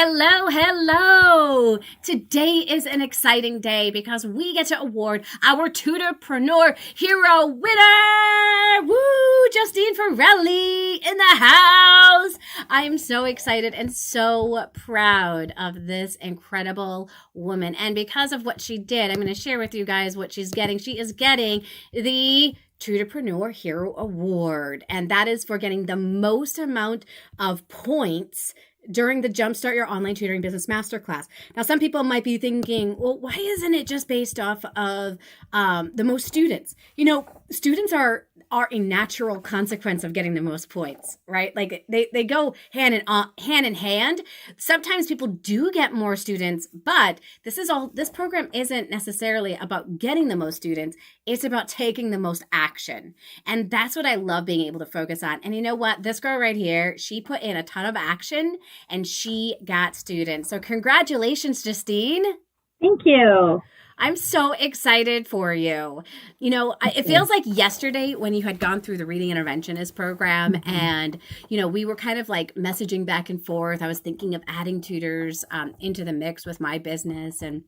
Hello, hello. Today is an exciting day because we get to award our Tutorpreneur Hero winner. Woo! Justine Forelli in the house. I am so excited and so proud of this incredible woman. And because of what she did, I'm going to share with you guys what she's getting. She is getting the Tutorpreneur Hero Award, and that is for getting the most amount of points during the Jumpstart Your Online Tutoring Business Masterclass. Now, some people might be thinking, well, why isn't it just based off of the most students? You know, students are a natural consequence of getting the most points, right? Like they go hand in hand. Sometimes people do get more students, but this program isn't necessarily about getting the most students. It's about taking the most action. And that's what I love being able to focus on. And you know what? This girl right here, she put in a ton of action and she got students. So congratulations, Justine. Thank you. I'm so excited for you. You know, it feels like yesterday when you had gone through the Reading Interventionist program and, you know, we were kind of like messaging back and forth. I was thinking of adding tutors into the mix with my business. And,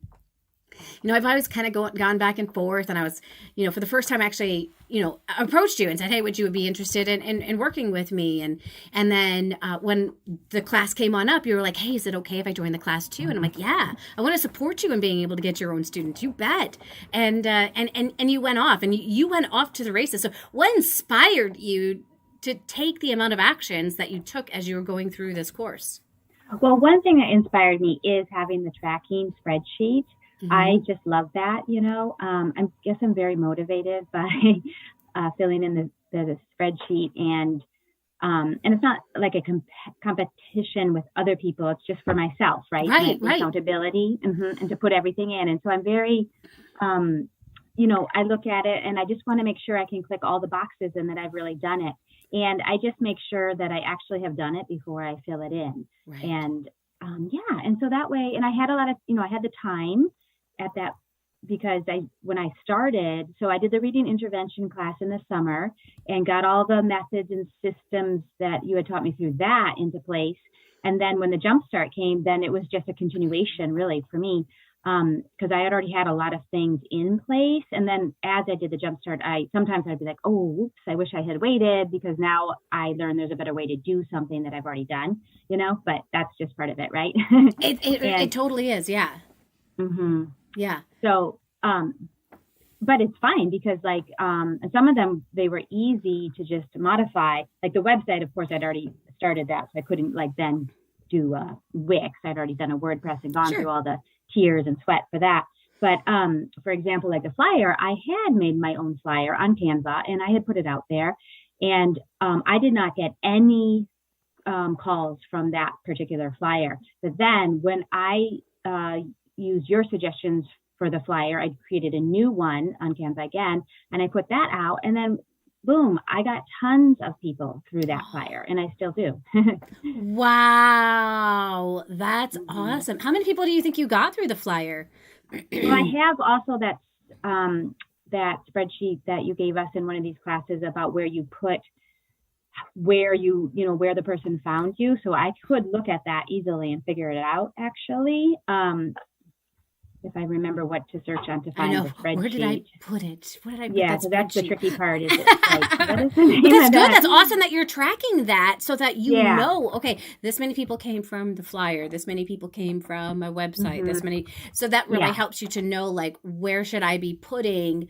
you know, I've always kind of gone back and forth. And I was, you know, for the first time actually, you know, approached you and said, hey, would you be interested in working with me? And then when the class came on up, you were like, hey, is it okay if I join the class too? And I'm like, yeah, I want to support you in being able to get your own students. You bet. And you went off and you went off to the races. So what inspired you to take the amount of actions that you took as you were going through this course? Well, one thing that inspired me is having the tracking spreadsheet. Mm-hmm. I just love that, you know. I guess I'm very motivated by filling in the spreadsheet, and it's not like a competition with other people. It's just for myself, right? Right. Accountability, and to put everything in. And so I'm very, you know, I look at it and I just want to make sure I can click all the boxes and that I've really done it. And I just make sure that I actually have done it before I fill it in. Right. And and so that way, and I had a lot of, you know, I had the time at that because when I started, so I did the reading intervention class in the summer and got all the methods and systems that you had taught me through that into place. And then when the Jumpstart came, then it was just a continuation really for me, because I had already had a lot of things in place. And then as I did the Jumpstart, sometimes I'd be like, oh, oops, I wish I had waited, because now I learned there's a better way to do something that I've already done, you know, but that's just part of it, right? It totally is. Yeah. Mm-hmm. Yeah. So, but it's fine because like, some of them, they were easy to just modify. Like the website, of course, I'd already started that. So I couldn't like then do Wix. I'd already done a WordPress and gone through all the tears and sweat for that. But, for example, like the flyer, I had made my own flyer on Canva and I had put it out there, and, I did not get any, calls from that particular flyer. But then when I, used your suggestions for the flyer, I created a new one on Canva again, and I put that out, and then boom, I got tons of people through that flyer, and I still do. Wow, that's awesome. How many people do you think you got through the flyer? Well, I have also that spreadsheet that you gave us in one of these classes about where you put where the person found you. So I could look at that easily and figure it out, actually. If I remember what to search on to find the spreadsheet. Where did I put it? Where did I put that spreadsheet? That's the tricky part. Is it like, what is the name But that's of good. that? That's awesome that you're tracking that so that you know, okay, this many people came from the flyer. This many people came from my website. This many. So that really helps you to know, like, where should I be putting,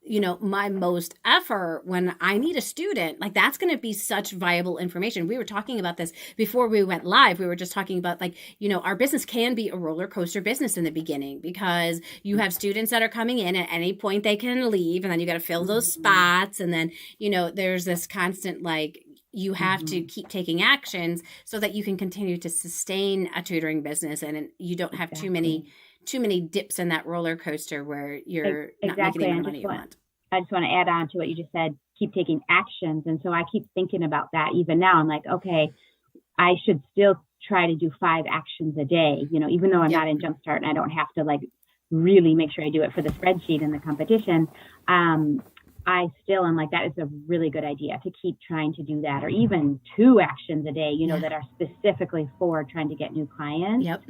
you know, my most effort when I need a student. Like, that's going to be such viable information. We were talking about this before we went live. We were just talking about, like, you know, our business can be a roller coaster business in the beginning because you have students that are coming in at any point they can leave, and then you got to fill those spots. And then, you know, there's this constant, like, you have to keep taking actions so that you can continue to sustain a tutoring business, and you don't have too many dips in that roller coaster where you're not making any money you want. I just want to add on to what you just said, keep taking actions. And so I keep thinking about that even now. I'm like, okay, I should still try to do 5 actions a day, you know, even though I'm not in Jumpstart and I don't have to like really make sure I do it for the spreadsheet and the competition. I still am like, that is a really good idea to keep trying to do that, or even 2 actions a day, that are specifically for trying to get new clients. Yep.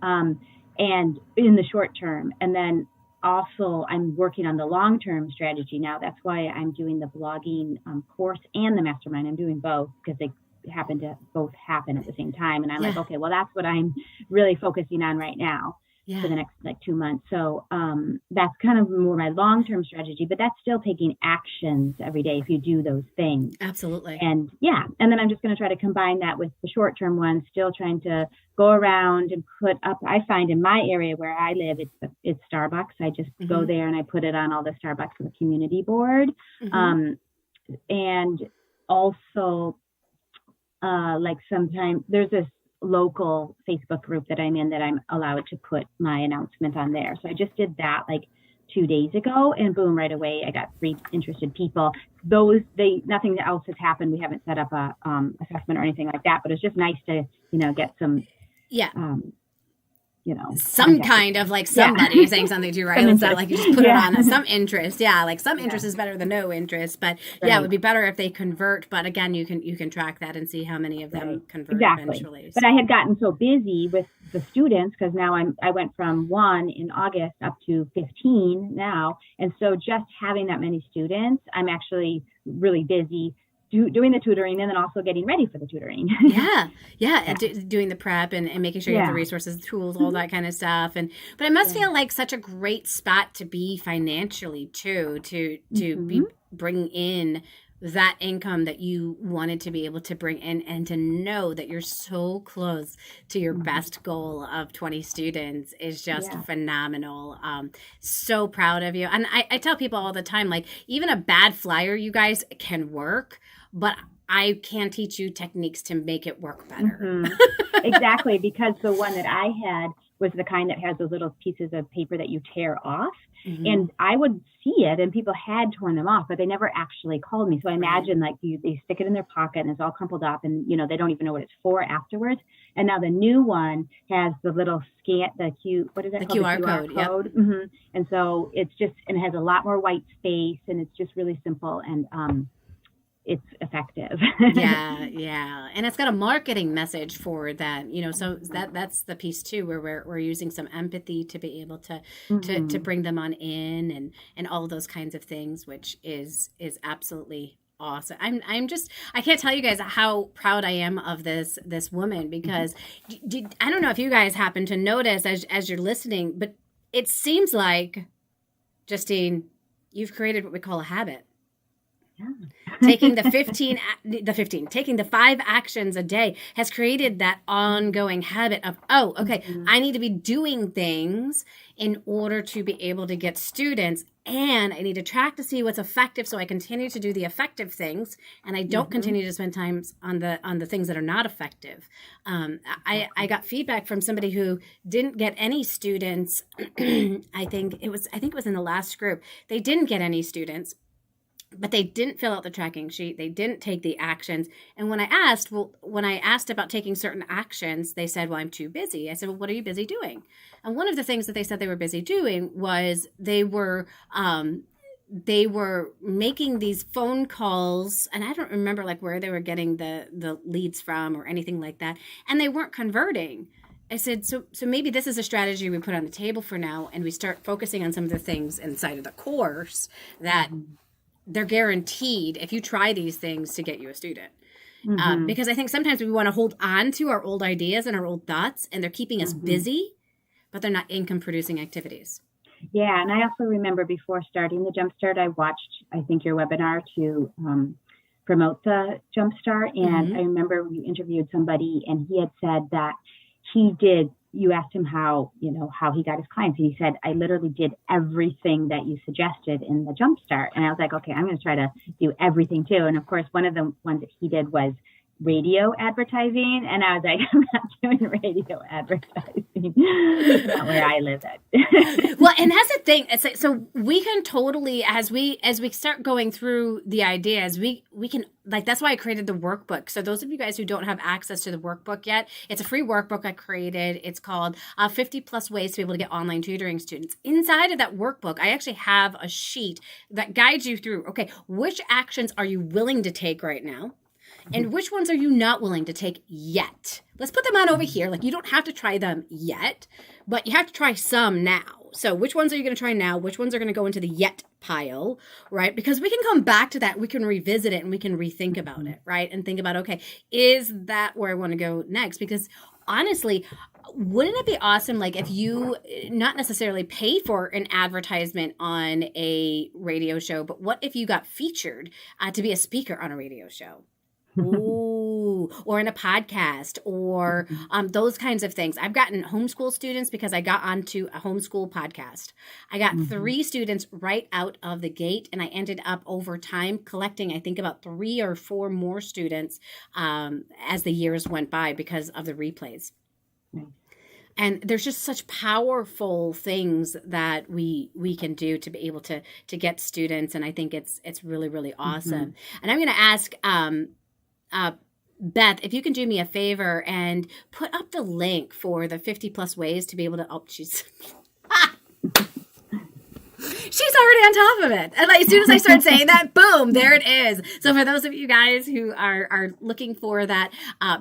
And in the short term. And then also I'm working on the long-term strategy now. That's why I'm doing the blogging course and the mastermind. I'm doing both because they happen to both happen at the same time. And I'm like, okay, well, that's what I'm really focusing on right now for the next 2 months. So that's kind of more my long-term strategy, but that's still taking actions every day if you do those things. Absolutely. And and then I'm just going to try to combine that with the short-term ones, still trying to go around and put up, I find in my area where I live, it's Starbucks. I just go there and I put it on all the Starbucks for the community board. And also like sometimes there's this local Facebook group that I'm in that I'm allowed to put my announcement on there. So I just did that 2 days ago, and boom, right away I got 3 interested people. Nothing else has happened. We haven't set up a assessment or anything like that, but it's just nice to get some some kind of somebody saying something to you, right? It's not like you just put it on some interest. Some interest is better than no interest, but it would be better if they convert. But again, you can track that and see how many of them convert eventually. But I had gotten so busy with the students because now I went from 1 in August up to 15 now, and so just having that many students, I'm actually really busy doing the tutoring and then also getting ready for the tutoring. Doing the prep and making sure you have the resources, the tools, all that kind of stuff. But it must feel like such a great spot to be financially too, to be bringing in that income that you wanted to be able to bring in, and to know that you're so close to your best goal of 20 students is just phenomenal. So proud of you. And I tell people all the time, even a bad flyer, you guys, can work, but I can teach you techniques to make it work better. Exactly, because the one that I had was the kind that has those little pieces of paper that you tear off. And I would see it, and people had torn them off, but they never actually called me. So I imagine they stick it in their pocket and it's all crumpled up, and they don't even know what it's for afterwards. And now the new one has the little scan, the QR code. Yep. And so it's just, and it has a lot more white space, and it's just really simple, and it's effective. And it's got a marketing message for that, so that's the piece too, where we're using some empathy to be able to bring them on in and all those kinds of things, which is absolutely awesome. I can't tell you guys how proud I am of this woman, because I don't know if you guys happen to notice as you're listening, but it seems like, Justine, you've created what we call a habit. Taking taking the 5 actions a day has created that ongoing habit of, I need to be doing things in order to be able to get students, and I need to track to see what's effective so I continue to do the effective things, and I don't continue to spend time on the things that are not effective. I got feedback from somebody who didn't get any students. I think it was in the last group. They didn't get any students, but they didn't fill out the tracking sheet. They didn't take the actions. And when I asked about taking certain actions, they said, well, I'm too busy. I said, well, what are you busy doing? And one of the things that they said they were busy doing was they were making these phone calls, and I don't remember where they were getting the leads from or anything like that. And they weren't converting. I said, so maybe this is a strategy we put on the table for now, and we start focusing on some of the things inside of the course that they're guaranteed, if you try these things, to get you a student. Because I think sometimes we want to hold on to our old ideas and our old thoughts, and they're keeping us busy, but they're not income producing activities. Yeah. And I also remember before starting the Jumpstart, I watched, I think, your webinar to promote the Jumpstart. And I remember you interviewed somebody, and he had said that you asked him how he got his clients. And he said, I literally did everything that you suggested in the Jumpstart. And I was like, okay, I'm going to try to do everything too. And of course, one of the ones that he did was radio advertising. And I was like, I'm not doing radio advertising. Not where I live at. Well, and that's the thing. It's like, so we can totally, as we start going through the ideas, we can, like, that's why I created the workbook. So those of you guys who don't have access to the workbook yet, it's a free workbook I created. It's called 50 plus ways to be able to get online tutoring students. Inside of that workbook, I actually have a sheet that guides you through, okay, which actions are you willing to take right now? And which ones are you not willing to take yet? Let's put them on over here. Like, you don't have to try them yet, but you have to try some now. So which ones are you going to try now? Which ones are going to go into the yet pile, right? Because we can come back to that. We can revisit it and we can rethink about it, right? And think about, okay, is that where I want to go next? Because honestly, wouldn't it be awesome, like, if you not necessarily paid for an advertisement on a radio show, but what if you got featured to be a speaker on a radio show? Ooh, or in a podcast, or those kinds of things. I've gotten homeschool students because I got onto a homeschool podcast. I got 3 students right out of the gate, and I ended up over time collecting, I think, about 3 or 4 more students as the years went by because of the replays. And there's just such powerful things that we can do to be able to get students, and I think it's really, really awesome. And I'm going to ask Beth, if you can do me a favor and put up the link for the 50 plus ways to be able to, she's already on top of it. And like, as soon as I start saying that, boom, there it is. So for those of you guys who are looking for that,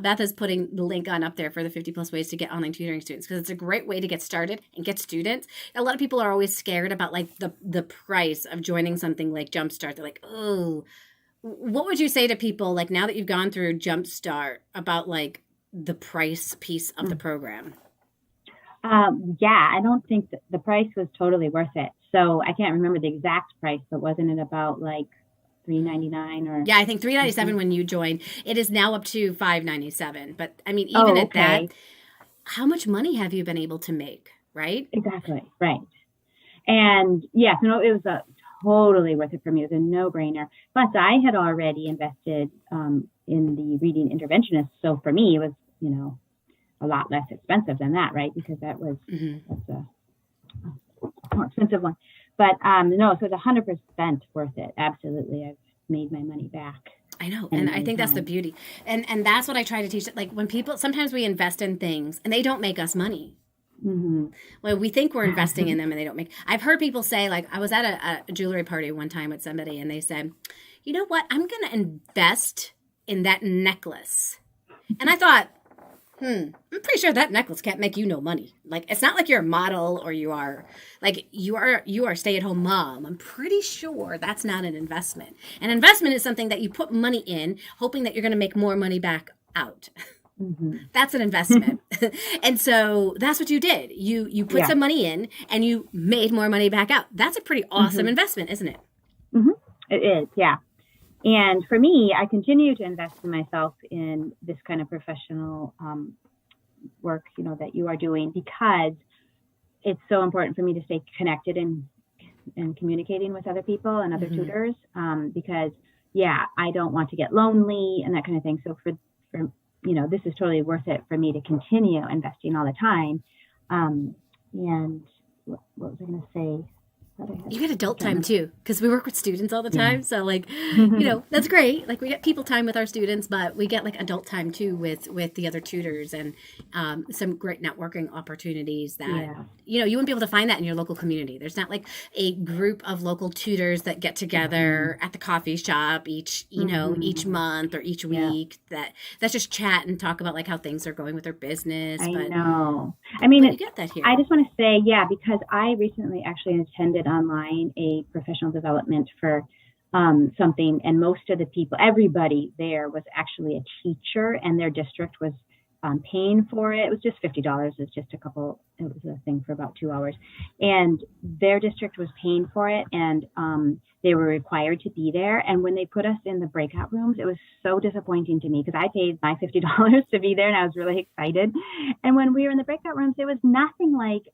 Beth is putting the link on up there for the 50 plus ways to get online tutoring students, because it's a great way to get started and get students. A lot of people are always scared about like the price of joining something like Jumpstart. They're like, oh, what would you say to people, like, now that you've gone through Jumpstart, about like the price piece of the program? Yeah, I don't think that the price was totally worth it. So I can't remember the exact price, but wasn't it about like $3.99 or? Yeah, I think $3.97 when you joined. It is now up to $5.97. But I mean, even at that, how much money have you been able to make? Right? Exactly. Right. And yes, no, it was totally worth it for me. It was a no-brainer. Plus, I had already invested in the reading interventionist. So for me, it was, a lot less expensive than that, right? Because that's a more expensive one. But no, so it's 100% worth it. Absolutely. I've made my money back. I know. And I think that's the beauty. And that's what I try to teach. Like, when people, sometimes we invest in things and they don't make us money. Well, we think we're investing in them and they don't make. I've heard people say, like, I was at a jewelry party one time with somebody and they said, you know what, I'm going to invest in that necklace. And I thought, I'm pretty sure that necklace can't make you no money. Like, it's not like you're a model or you are a stay-at-home mom. I'm pretty sure that's not an investment. An investment is something that you put money in, hoping that you're going to make more money back out. That's an investment. And so that's what you did. You put some money in and you made more money back out. That's a pretty awesome investment, isn't it? It is, yeah. And for me, I continue to invest in myself in this kind of professional work, that you are doing, because it's so important for me to stay connected and communicating with other people and other tutors, because, I don't want to get lonely and that kind of thing. So for this is totally worth it for me to continue investing all the time. And what was I going to say? You get adult time too, because we work with students all the time. So like, that's great. Like, we get people time with our students, but we get like adult time too with the other tutors, and some great networking opportunities that, you wouldn't be able to find that in your local community. There's not like a group of local tutors that get together at the coffee shop each month or each week that just chat and talk about like how things are going with their business. I know. I mean, you get that here. I just want to say, because I recently actually attended online a professional development for something, and most of the people, everybody there was actually a teacher, and their district was paying for it. It was just $50. It's just a couple it was a thing for about 2 hours, and their district was paying for it, and they were required to be there. And when they put us in the breakout rooms, it was so disappointing to me because I paid my $50 to be there, and I was really excited. And when we were in the breakout rooms, it was nothing like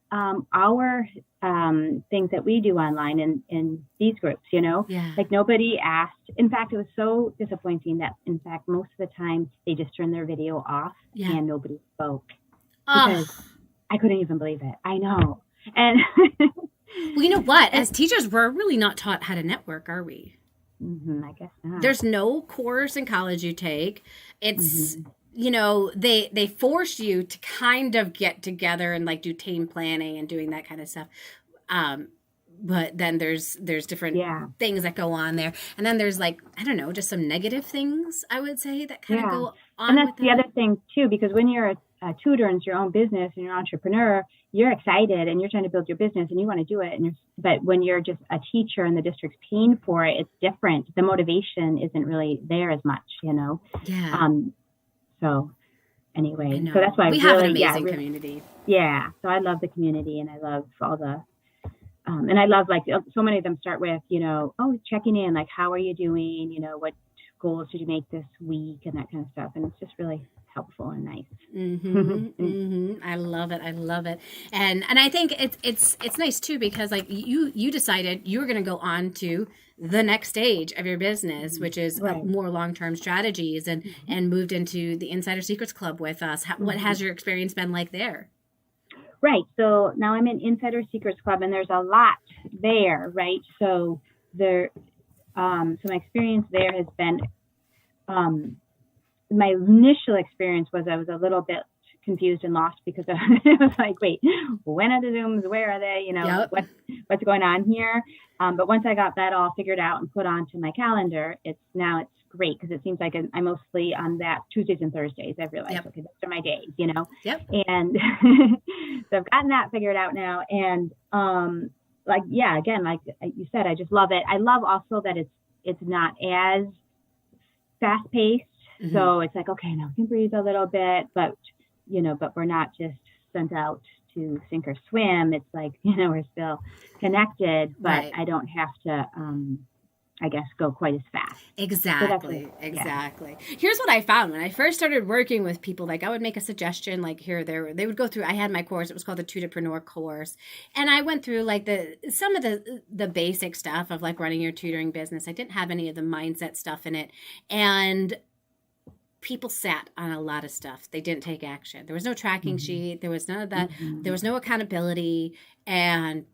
our things that we do online in these groups, Yeah. like nobody asked. In fact, it was so disappointing that, in fact, most of the time they just turned their video off and nobody spoke. Because I couldn't even believe it. I know. And well, you know what? As teachers, we're really not taught how to network, are we? I guess not. There's no course in college you take. It's, they force you to kind of get together and like do team planning and doing that kind of stuff. But then there's different things that go on there. And then there's like, I don't know, just some negative things, I would say, that kind of go on. And that's the other thing too, because when you're a tutor and it's your own business and you're an entrepreneur, you're excited and you're trying to build your business and you want to do it. But when you're just a teacher and the district's paying for it, it's different. The motivation isn't really there as much, Yeah. So anyway, so that's why we have an amazing community. Yeah. So I love the community and I love all the, and I love like so many of them start with, checking in, like, how are you doing? What goals did you make this week and that kind of stuff. And it's just really helpful and nice. I love it. And I think it's nice too, because like you decided you were going to go on to the next stage of your business, which is more long-term strategies, and moved into the Insider Secrets Club with us. What has your experience been like there? Right. So now I'm in Insider Secrets Club, and there's a lot there, right? So so my experience there has been, my initial experience was I was a little bit confused and lost because it was like, wait, when are the Zooms? Where are they? What's going on here? But once I got that all figured out and put onto my calendar, it's great because it seems like I'm mostly on that Tuesdays and Thursdays. I've realized, okay, those are my days, Yep. And so I've gotten that figured out now. And again, like you said, I just love it. I love also that it's not as fast paced. So it's like, okay, now we can breathe a little bit, but we're not just sent out to sink or swim. It's like, we're still connected, but I don't have to, I guess, go quite as fast. Exactly. Here's what I found when I first started working with people. Like, I would make a suggestion, like here, there, they would go through. I had my course; it was called the Tutorpreneur course, and I went through like some of the basic stuff of like running your tutoring business. I didn't have any of the mindset stuff in it, and people sat on a lot of stuff. They didn't take action. There was no tracking sheet. There was none of that. There was no accountability, and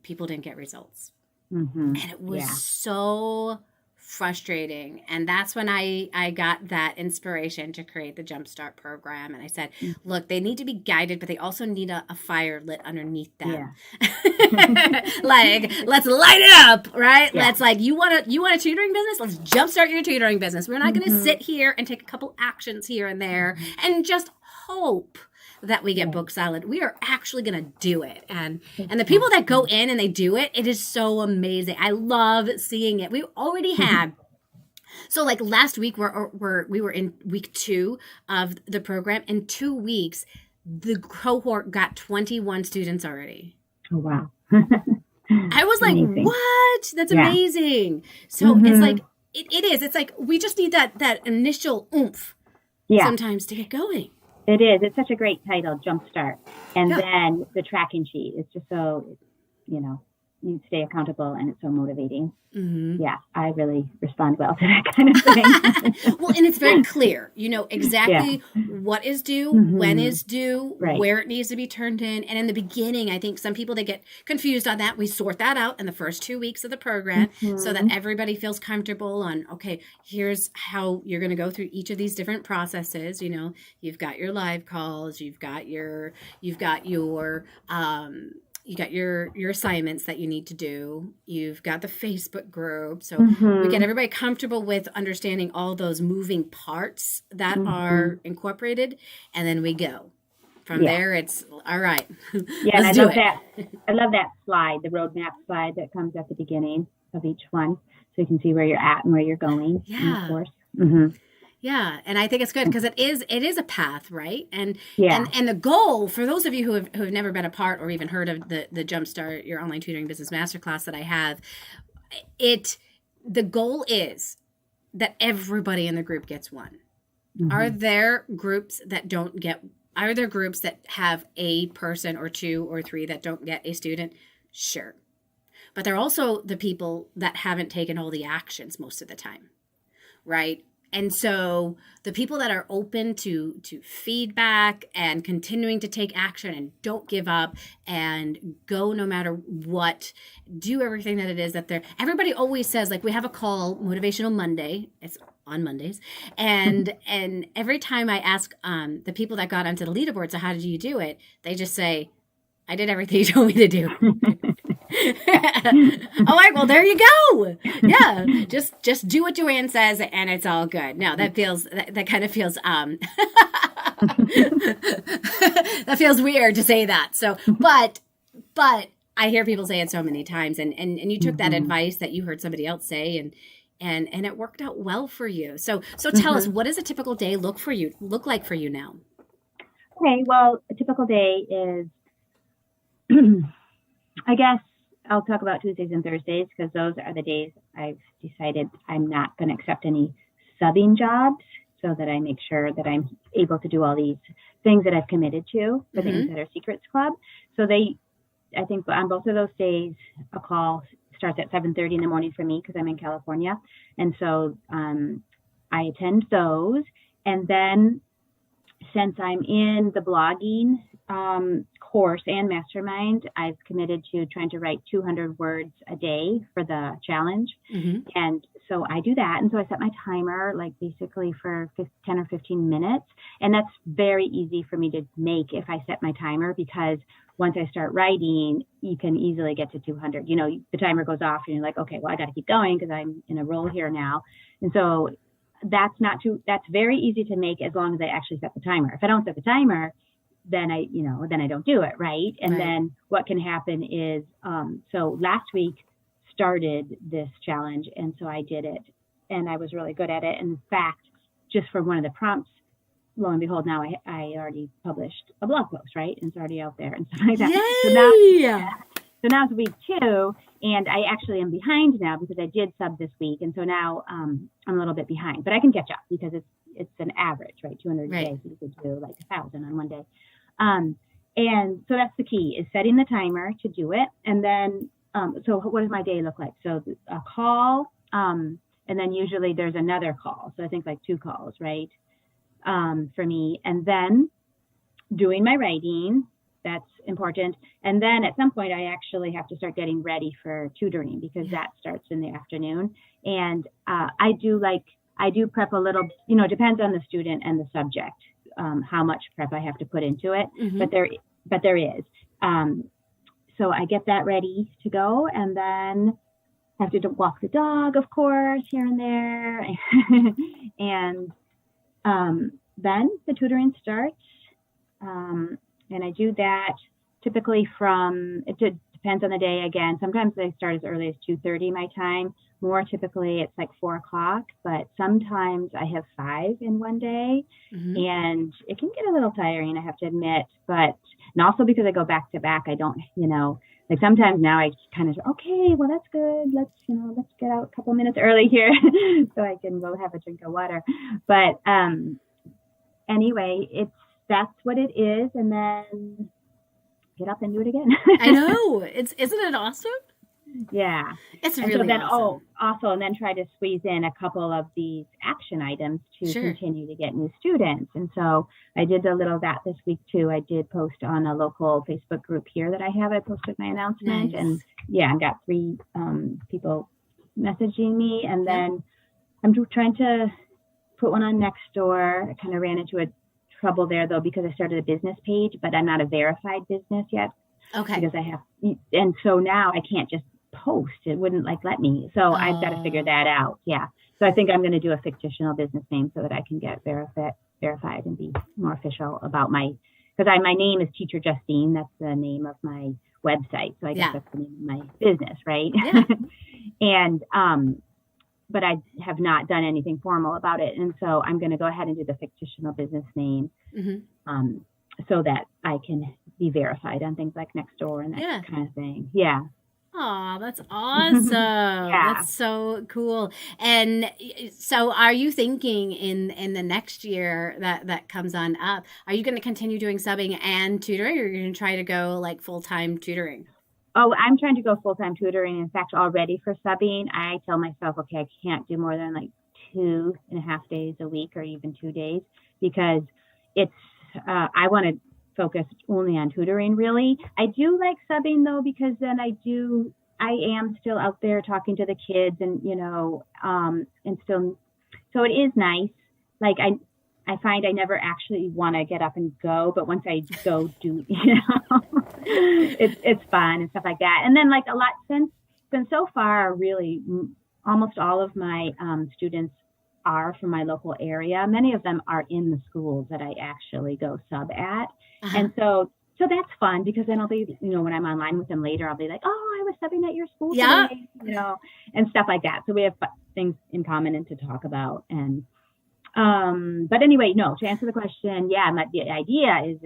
people didn't get results. And it was so frustrating. And that's when I got that inspiration to create the Jumpstart program. And I said, look, they need to be guided, but they also need a fire lit underneath them. Like, let's light it up, right? Let's you want a tutoring business? Let's jumpstart your tutoring business. We're not going to sit here and take a couple actions here and there and just hope that we get book solid. We are actually going to do it. And the people that go in and they do it, it is so amazing. I love seeing it. We already had, so like last week we were in week 2 of the program. In 2 weeks, the cohort got 21 students already. Oh, wow. I was like, amazing. What? That's amazing. So it's like, it is. It's like, we just need that initial oomph sometimes to get going. It is. It's such a great title, Jumpstart. And then the tracking sheet. It's just so, you stay accountable and it's so motivating. Yeah, I really respond well to that kind of thing. Well, and it's very clear. You know exactly what is due, when is due, where it needs to be turned in. And in the beginning, I think some people, they get confused on that. We sort that out in the first 2 weeks of the program so that everybody feels comfortable on, okay, here's how you're going to go through each of these different processes. You've got your live calls, you've got your assignments that you need to do. You've got the Facebook group. So we get everybody comfortable with understanding all those moving parts that are incorporated. And then we go. From there, it's all right. Yeah, and I love that. I love that slide, the roadmap slide that comes at the beginning of each one. So you can see where you're at and where you're going. Yeah. Of course. Yeah, and I think it's good because it is a path, right? And Yeah. and the goal for those of you who have never been a part or even heard of the Jumpstart, your online tutoring business masterclass that I have, the goal is that everybody in the group gets one. Mm-hmm. Are there groups that don't get? Are there groups that have a person or two or three that don't get a student? Sure, but they're also the people that haven't taken all the actions most of the time, right? And so the people that are open to feedback and continuing to take action and don't give up and go no matter what, do everything that it is that they're, everybody always says, like, we have a call, Motivational Monday. It's on Mondays. And every time I ask the people that got onto the leaderboard, so how did you do it? They just say, I did everything you told me to do. All right, well, there you go. Yeah, just do what Joanne says, and it's all good. No, that kind of feels that feels weird to say that. So, but I hear people say it so many times, and you took that advice that you heard somebody else say, and it worked out well for you. So tell us, what does a typical day look like for you now? Okay, well, a typical day is, I guess I'll talk about Tuesdays and Thursdays because those are the days I've decided I'm not going to accept any subbing jobs, so that I make sure that I'm able to do all these things that I've committed to, the things that are Secrets Club. So I think on both of those days, a call starts at 7:30 in the morning for me because I'm in California. And so I attend those. And then since I'm in the blogging course and mastermind, I've committed to trying to write 200 words a day for the challenge. And so I do that. And so I set my timer, like basically for 10 or 15 minutes. And that's very easy for me to make if I set my timer, because once I start writing, you can easily get to 200. You know, the timer goes off and you're like, okay, well, I got to keep going because I'm in a roll here now. And so that's very easy to make as long as I actually set the timer. If I don't set the timer, then I don't do it, right? And then what can happen is, so last week started this challenge, and so I did it, and I was really good at it. And in fact, just for one of the prompts, lo and behold, now I already published a blog post, right? And it's already out there and stuff like that. Yay! So now it's week 2, and I actually am behind now because I did sub this week, and so now I'm a little bit behind, but I can catch up because it's an average, right? 200 days, you could do like 1,000 on one day. And so that's the key, is setting the timer to do it. And then, so what does my day look like? So a call, and then usually there's another call. So I think like 2 calls, right? For me. And then doing my writing, that's important. And then at some point I actually have to start getting ready for tutoring because that starts in the afternoon. And, I do prep a little, it depends on the student and the subject. How much prep I have to put into it, but there is. So I get that ready to go, and then I have to walk the dog, of course, here and there, and then the tutoring starts, and I do that typically it depends on the day again. Sometimes I start as early as 2:30 my time. More typically it's like 4 o'clock, but sometimes I have 5 in one day, and it can get a little tiring, I have to admit, and also because I go back to back, I don't, like sometimes now I kind of, okay, well, that's good. Let's get out a couple minutes early here so I can go have a drink of water. But anyway, that's what it is. And then get up and do it again. I know. Isn't it awesome? Yeah. It's really awesome. And then try to squeeze in a couple of these action items to continue to get new students. And so I did a little of that this week too. I did post on a local Facebook group here that I have. I posted my announcement, and I got 3 people messaging me. And then I'm trying to put one on Nextdoor. I kind of ran into a trouble there though, because I started a business page, but I'm not a verified business yet. Okay. Because and so now I can't just post. It wouldn't let me. So I've got to figure that out. Yeah. So I think I'm going to do a fictional business name so that I can get verified and be more official about because my name is Teacher Justine. That's the name of my website. So I guess that's the name of my business, right? Yeah. And but I have not done anything formal about it. And so I'm going to go ahead and do the fictional business name, so that I can be verified on things like Nextdoor and that kind of thing. Yeah. Oh, that's awesome. That's so cool. And so are you thinking in the next year that comes on up, are you going to continue doing subbing and tutoring, or are you going to try to go like full-time tutoring? Oh, I'm trying to go full-time tutoring. In fact, already for subbing, I tell myself, okay, I can't do more than like 2.5 days a week or even 2 days, because it's, I want to focus only on tutoring, really. I do like subbing though, because then I am still out there talking to the kids and, and still, so it is nice. Like I find I never actually want to get up and go, but once I go do, it's fun and stuff like that. And then like a lot since so far, really almost all of my students are from my local area. Many of them are in the schools that I actually go sub at. And so that's fun, because then I'll be, when I'm online with them later, I'll be like, oh, I was subbing at your school today, and stuff like that. So we have things in common and to talk about. And, but anyway, no, to answer the question, the idea is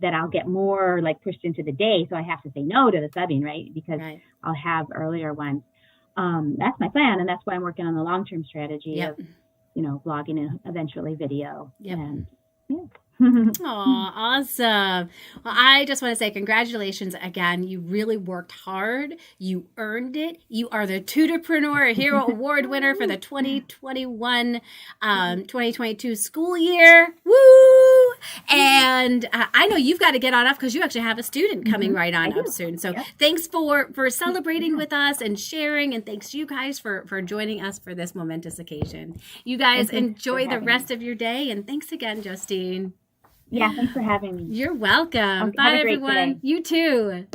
that I'll get more like pushed into the day. So I have to say no to the subbing, right? Because I'll have earlier ones. That's my plan. And that's why I'm working on the long-term strategy of, blogging and eventually video. And Oh, awesome. Well, I just want to say congratulations again. You really worked hard. You earned it. You are the Tutorpreneur Hero Award winner for the 2021-2022 school year. Woo! And I know you've got to get on off because you actually have a student coming right on up soon. So thanks for celebrating with us and sharing. And thanks to you guys for joining us for this momentous occasion. You guys enjoy the rest of your day. And thanks again, Justine. Yeah, thanks for having me. You're welcome. Okay, bye, everyone. You too.